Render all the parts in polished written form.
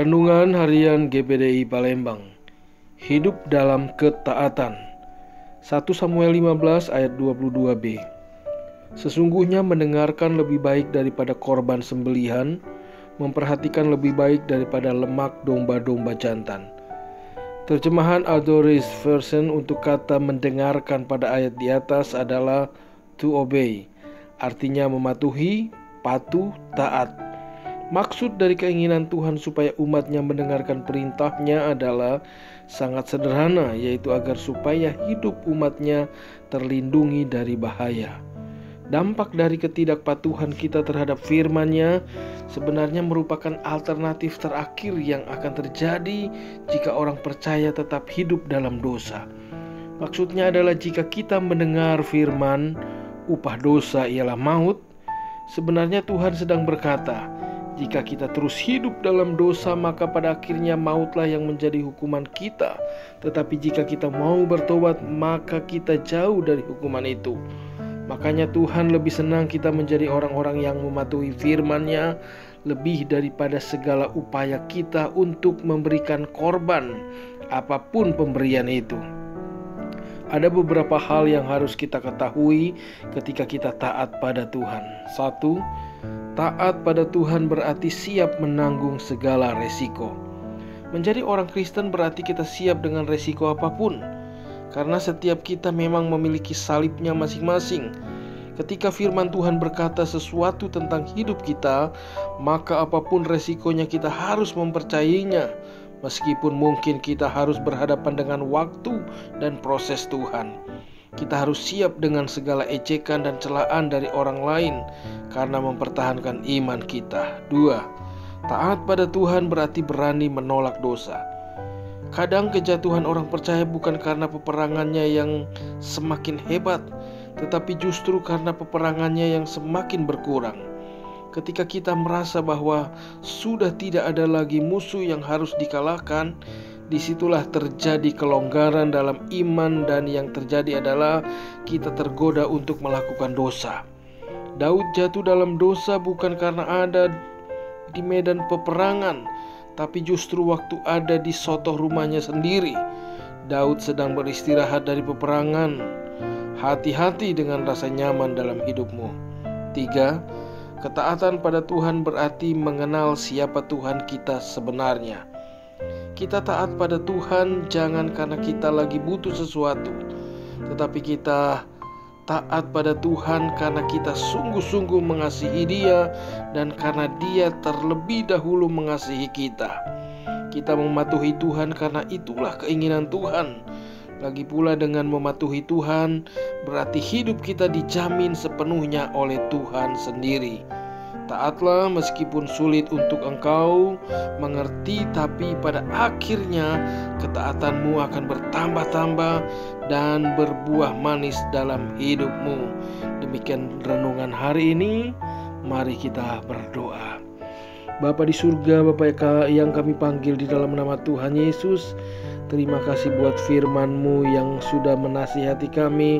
Renungan Harian GPDI Palembang. Hidup dalam ketaatan. 1 Samuel 15 ayat 22b. Sesungguhnya mendengarkan lebih baik daripada korban sembelihan, memperhatikan lebih baik daripada lemak domba-domba jantan. Terjemahan Adoris Version untuk kata mendengarkan pada ayat di atas adalah to obey, artinya mematuhi, patuh, taat. Maksud dari keinginan Tuhan supaya umatnya mendengarkan perintahnya adalah sangat sederhana, yaitu agar supaya hidup umatnya terlindungi dari bahaya. Dampak dari ketidakpatuhan kita terhadap firman-Nya sebenarnya merupakan alternatif terakhir yang akan terjadi jika orang percaya tetap hidup dalam dosa. Maksudnya adalah jika kita mendengar firman, upah dosa ialah maut. Sebenarnya Tuhan sedang berkata, jika kita terus hidup dalam dosa, maka pada akhirnya mautlah yang menjadi hukuman kita. Tetapi jika kita mau bertobat, maka kita jauh dari hukuman itu. Makanya Tuhan lebih senang kita menjadi orang-orang yang mematuhi firman-Nya lebih daripada segala upaya kita untuk memberikan korban, apapun pemberian itu. Ada beberapa hal yang harus kita ketahui ketika kita taat pada Tuhan. 1. Taat pada Tuhan berarti siap menanggung segala resiko. Menjadi orang Kristen berarti kita siap dengan resiko apapun, karena setiap kita memang memiliki salibnya masing-masing. Ketika firman Tuhan berkata sesuatu tentang hidup kita, maka apapun resikonya kita harus mempercayainya, meskipun mungkin kita harus berhadapan dengan waktu dan proses Tuhan. Kita harus siap dengan segala ejekan dan celaan dari orang lain karena mempertahankan iman kita. 2. Taat pada Tuhan berarti berani menolak dosa. Kadang kejatuhan orang percaya bukan karena peperangannya yang semakin hebat, tetapi justru karena peperangannya yang semakin berkurang. Ketika kita merasa bahwa sudah tidak ada lagi musuh yang harus dikalahkan, disitulah terjadi kelonggaran dalam iman, dan yang terjadi adalah kita tergoda untuk melakukan dosa. Daud jatuh dalam dosa bukan karena ada di medan peperangan, tapi justru waktu ada di sotoh rumahnya sendiri. Daud sedang beristirahat dari peperangan. Hati-hati dengan rasa nyaman dalam hidupmu. 3. Ketaatan pada Tuhan berarti mengenal siapa Tuhan kita sebenarnya. Kita taat pada Tuhan jangan karena kita lagi butuh sesuatu, tetapi kita taat pada Tuhan karena kita sungguh-sungguh mengasihi Dia dan karena Dia terlebih dahulu mengasihi kita. Kita mematuhi Tuhan karena itulah keinginan Tuhan. Lagi pula dengan mematuhi Tuhan berarti hidup kita dijamin sepenuhnya oleh Tuhan sendiri. Taatlah meskipun sulit untuk engkau mengerti, tapi pada akhirnya ketaatanmu akan bertambah-tambah dan berbuah manis dalam hidupmu. Demikian renungan hari ini. Mari kita berdoa. Bapa di surga, Bapa yang kami panggil di dalam nama Tuhan Yesus, terima kasih buat firman-Mu yang sudah menasihati kami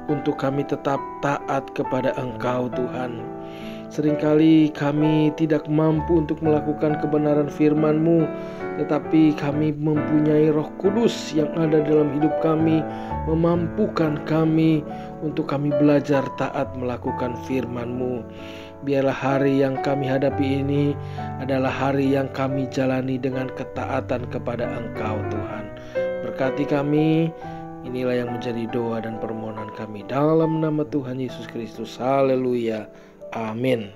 untuk kami tetap taat kepada Engkau Tuhan. Seringkali kami tidak mampu untuk melakukan kebenaran firman-Mu, tetapi kami mempunyai Roh Kudus yang ada dalam hidup kami, memampukan kami untuk kami belajar taat melakukan firman-Mu. Biarlah hari yang kami hadapi ini adalah hari yang kami jalani dengan ketaatan kepada Engkau Tuhan. Berkati kami. Inilah yang menjadi doa dan permohonan kami dalam nama Tuhan Yesus Kristus. Haleluya. Amin.